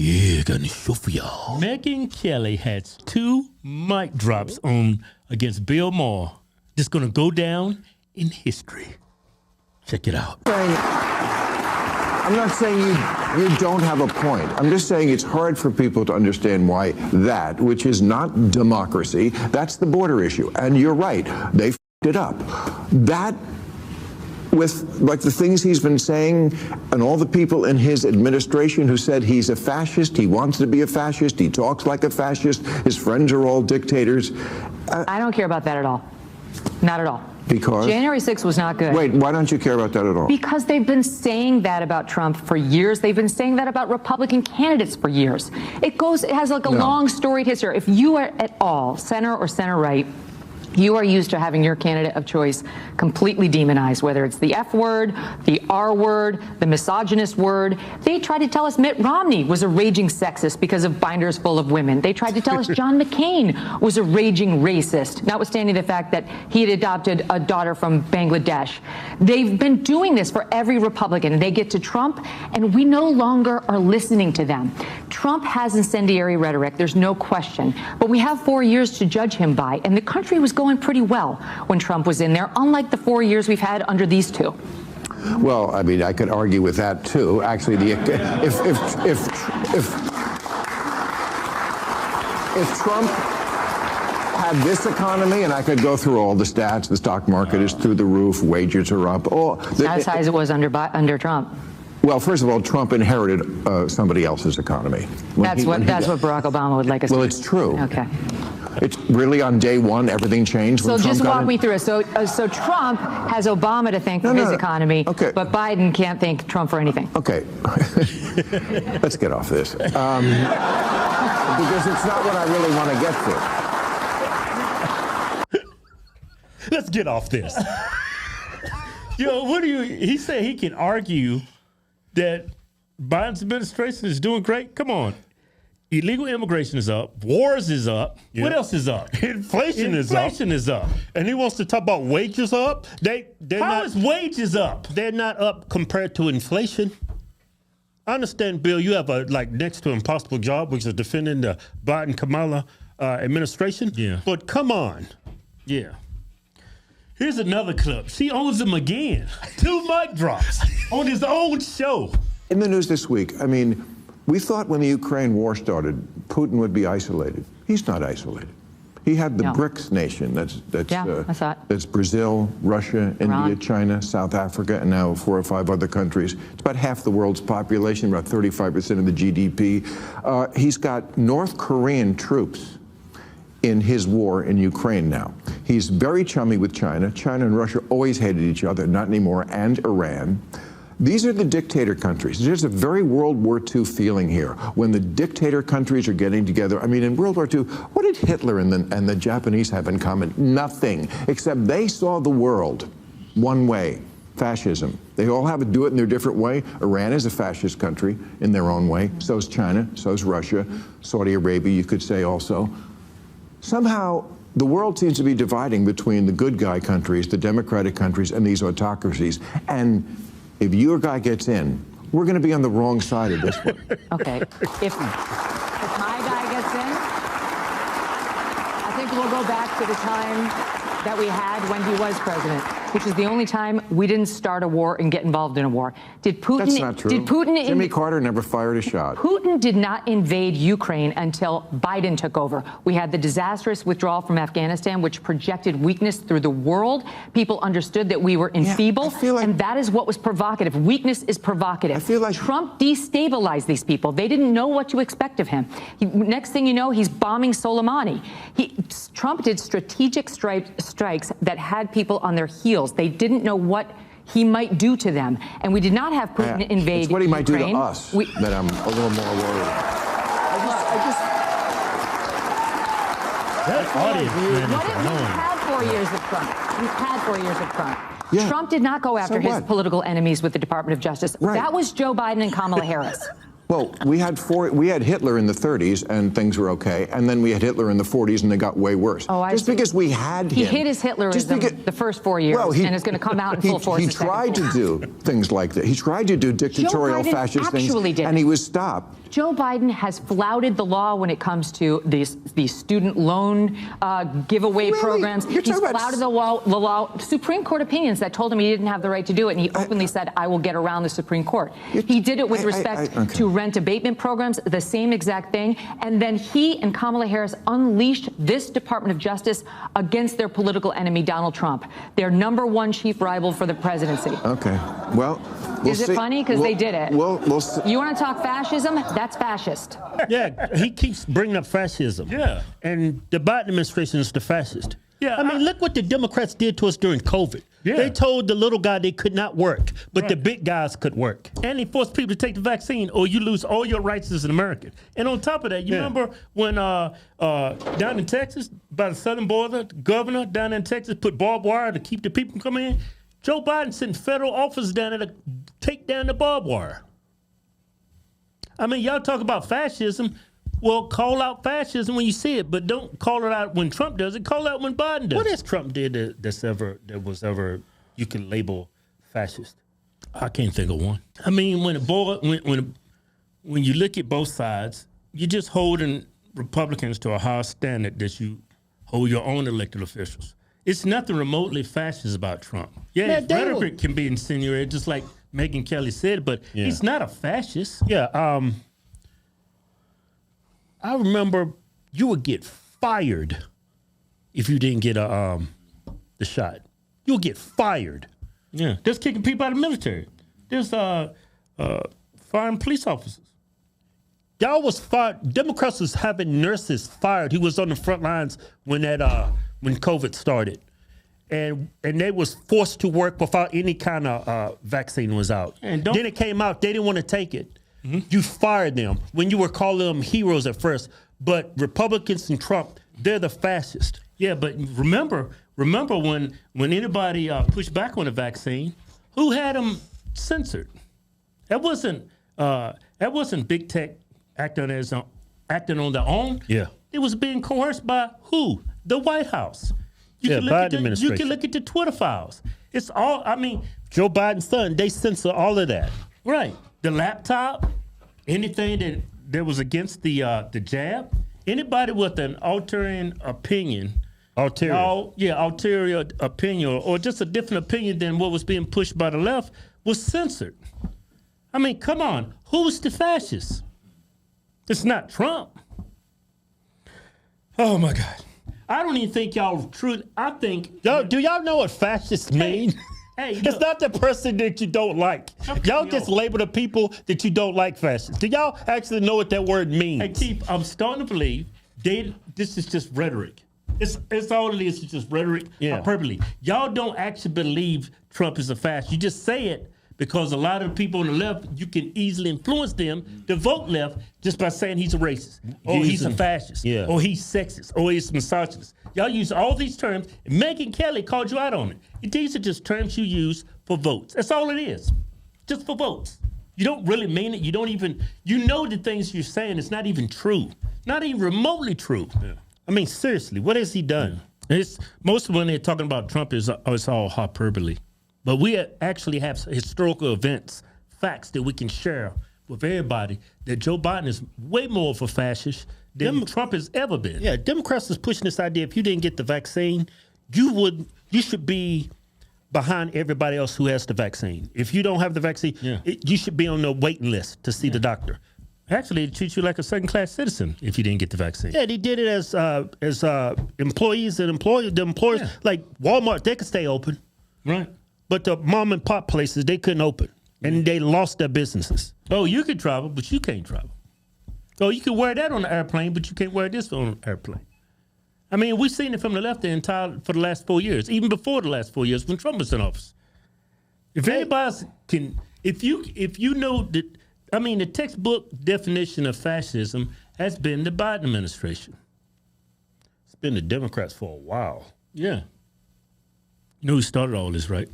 Yeah, got a show for y'all. Megyn Kelly has 2 mic drops on against Bill Maher. Just gonna go down in history. Check it out. I'm not saying you don't have a point. I'm just saying it's hard for people to understand why that, which is not democracy, that's the border issue. And you're right, they f***ed it up. That, with like the things he's been saying and all the people in his administration who said he's a fascist, he wants to be a fascist, he talks like a fascist, his friends are all dictators. I don't care about that at all. Not at all. Because? January 6th was not good. Wait, why don't you care about that at all? Because they've been saying that about Trump for years. They've been saying that about Republican candidates for years. It has like a long storied history. If you are at all center or center right, you are used to having your candidate of choice completely demonized, whether it's the F word, the R word, the misogynist word. They tried to tell us Mitt Romney was a raging sexist because of binders full of women. They tried to tell us John McCain was a raging racist, notwithstanding the fact that he had adopted a daughter from Bangladesh. They've been doing this for every Republican. They get to Trump, and we no longer are listening to them. Trump has incendiary rhetoric, there's no question, but we have 4 years to judge him by, and the country was going pretty well when Trump was in there, unlike the 4 years we've had under these two. Well, I mean, I could argue with that too. Actually, if Trump had this economy, and I could go through all the stats, the stock market is through the roof, wages are up. Not as high as it was under Trump. Well, first of all, Trump inherited somebody else's economy. That's what Barack Obama would like us to do. Well, it's true. Okay. It's really on day one, everything changed. So just walk me through it. So Trump has Obama to thank for his economy, but Biden can't thank Trump for anything. Okay. Let's get off this. Because it's not what I really want to get to. Let's get off this. He said he can argue that Biden's administration is doing great. Come on. Illegal immigration is up. Wars is up. Yep. What else is up? Inflation is up. And he wants to talk about wages up. How is wages up? They're not up compared to inflation. I understand, Bill, you have a next to impossible job, which is defending the Biden-Kamala administration. Yeah. But come on. Yeah. Here's another clip. She owns him again. 2 mic drops on his own show. In the news this week, I mean, we thought when the Ukraine war started, Putin would be isolated. He's not isolated. He had the BRICS nation. That's Brazil, Russia, India, China, South Africa, and now 4 or 5 other countries. It's about half the world's population, about 35% of the GDP. He's got North Korean troops in his war in Ukraine now. He's very chummy with China. China and Russia always hated each other, not anymore, and Iran. These are the dictator countries. There's a very World War II feeling here when the dictator countries are getting together. I mean, in World War II, what did Hitler and the Japanese have in common? Nothing, except they saw the world one way, fascism. They all have to do it in their different way. Iran is a fascist country in their own way. So is China, so is Russia, Saudi Arabia, you could say also. Somehow, the world seems to be dividing between the good guy countries, the democratic countries, and these autocracies. And if your guy gets in, we're going to be on the wrong side of this one. Okay. If my guy gets in, I think we'll go back to the time that we had when he was president, which is the only time we didn't start a war and get involved in a war. Did Putin? That's not true. Did Putin? Jimmy Carter never fired a shot. Putin did not invade Ukraine until Biden took over. We had the disastrous withdrawal from Afghanistan, which projected weakness through the world. People understood that we were enfeebled, and that is what was provocative. Weakness is provocative. I feel like Trump destabilized these people. They didn't know what to expect of him. Next thing you know, he's bombing Soleimani. Trump did strategic strikes that had people on their heels. They didn't know what he might do to them. And we did not have Putin invade It's what he might do to Ukraine. us that I'm a little more worried. We've had 4 years of Trump. We've had 4 years of Trump. Yeah. Trump did not go after his political enemies with the Department of Justice. Right. That was Joe Biden and Kamala Harris. Well, we had Hitler in the 30s and things were okay, and then we had Hitler in the 40s and they got way worse. Just because we had him. He hit his Hitlerism the first 4 years, and it's going to come out in full force. He tried to do things like that. He tried to do dictatorial fascist things, and he was stopped. Joe Biden has flouted the law when it comes to these student loan giveaway programs. He's flouted the law. Supreme Court opinions that told him he didn't have the right to do it, and he openly said, I will get around the Supreme Court. He did it with respect to rent abatement programs, the same exact thing. And then he and Kamala Harris unleashed this Department of Justice against their political enemy, Donald Trump, their #1 chief rival for the presidency. Okay. Well, is it funny? Because they did it. We'll see. You want to talk fascism? That's fascist. Yeah, he keeps bringing up fascism. Yeah. And the Biden administration is the fascist. Yeah. I mean, look what the Democrats did to us during COVID. Yeah. They told the little guy they could not work, but the big guys could work. And they forced people to take the vaccine or you lose all your rights as an American. And on top of that, you remember when down in Texas, by the southern border, the governor down in Texas put barbed wire to keep the people from coming in? Joe Biden sent federal officers down there to take down the barbed wire. I mean, y'all talk about fascism. Well, call out fascism when you see it, but don't call it out when Trump does it. Call it out when Biden does it. What has Trump did that was ever you can label fascist? I can't think of one. I mean, when you look at both sides, you're just holding Republicans to a higher standard that you hold your own elected officials. It's nothing remotely fascist about Trump. Yeah, his rhetoric can be insinuated, just like Megyn Kelly said, but he's not a fascist. Yeah. I remember you would get fired if you didn't get the shot. You'll get fired. Yeah, there's kicking people out of the military. There's firing police officers. Y'all was fired. Democrats was having nurses fired. He was on the front lines when COVID started, and they was forced to work without any kind of vaccine was out. And then it came out they didn't want to take it. Mm-hmm. You fired them when you were calling them heroes at first. But Republicans and Trump, they're the fascists. Yeah, but remember when anybody pushed back on the vaccine, who had them censored? That wasn't big tech acting on their own. Yeah, it was being coerced by who? The White House. You can look at the Twitter files. It's all. I mean, Joe Biden's son. They censor all of that. Right. The laptop, anything that was against the jab, anybody with an ulterior opinion, or just a different opinion than what was being pushed by the left was censored. I mean, come on, who's the fascist? It's not Trump. Oh my God, I don't even think y'all truly. I think do y'all know what fascists mean? Hey, it's not the person that you don't like. Y'all just label the people that you don't like fascists. Do y'all actually know what that word means? Hey, Keith, I'm starting to believe this is just rhetoric. It's all it is. It's just rhetoric. Hyperbole. Y'all don't actually believe Trump is a fascist. You just say it because a lot of the people on the left, you can easily influence them to vote left just by saying he's a racist, or he's a fascist, or he's sexist, or he's misogynist. Y'all use all these terms. Megyn Kelly called you out on it. These are just terms you use for votes. That's all it is, just for votes. You don't really mean it. You don't even, the things you're saying is not even true, not even remotely true. Yeah. I mean, seriously, what has he done? It's most of when they're talking about Trump it's all hyperbole. But we actually have historical events, facts that we can share with everybody that Joe Biden is way more of a fascist than Trump has ever been. Yeah, Democrats is pushing this idea if you didn't get the vaccine, you should be behind everybody else who has the vaccine. If you don't have the vaccine, you should be on the waiting list to see the doctor. Actually, they treat you like a second-class citizen if you didn't get the vaccine. Yeah, they did it as employees and the employers. Like Walmart, they could stay open. Right. But the mom and pop places, they couldn't open. And they lost their businesses. Oh, you could travel, but you can't travel. Oh, you can wear that on the airplane, but you can't wear this on the airplane. I mean, we've seen it from the left for the last 4 years, even before the last 4 years when Trump was in office. If anybody can, if you know that, I mean, the textbook definition of fascism has been the Biden administration. It's been the Democrats for a while. Yeah. You know who started all this, right?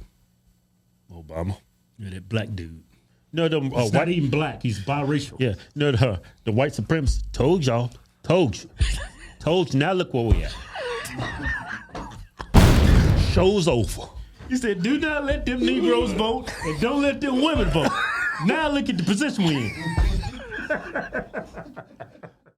Obama. Yeah, that black dude. No, he's not even black. He's biracial. Yeah. No, the white supremacists told y'all. Told you. Told you. Now look where we at. Show's over. He said, do not let them Negroes vote and don't let them women vote. Now look at the position we're in.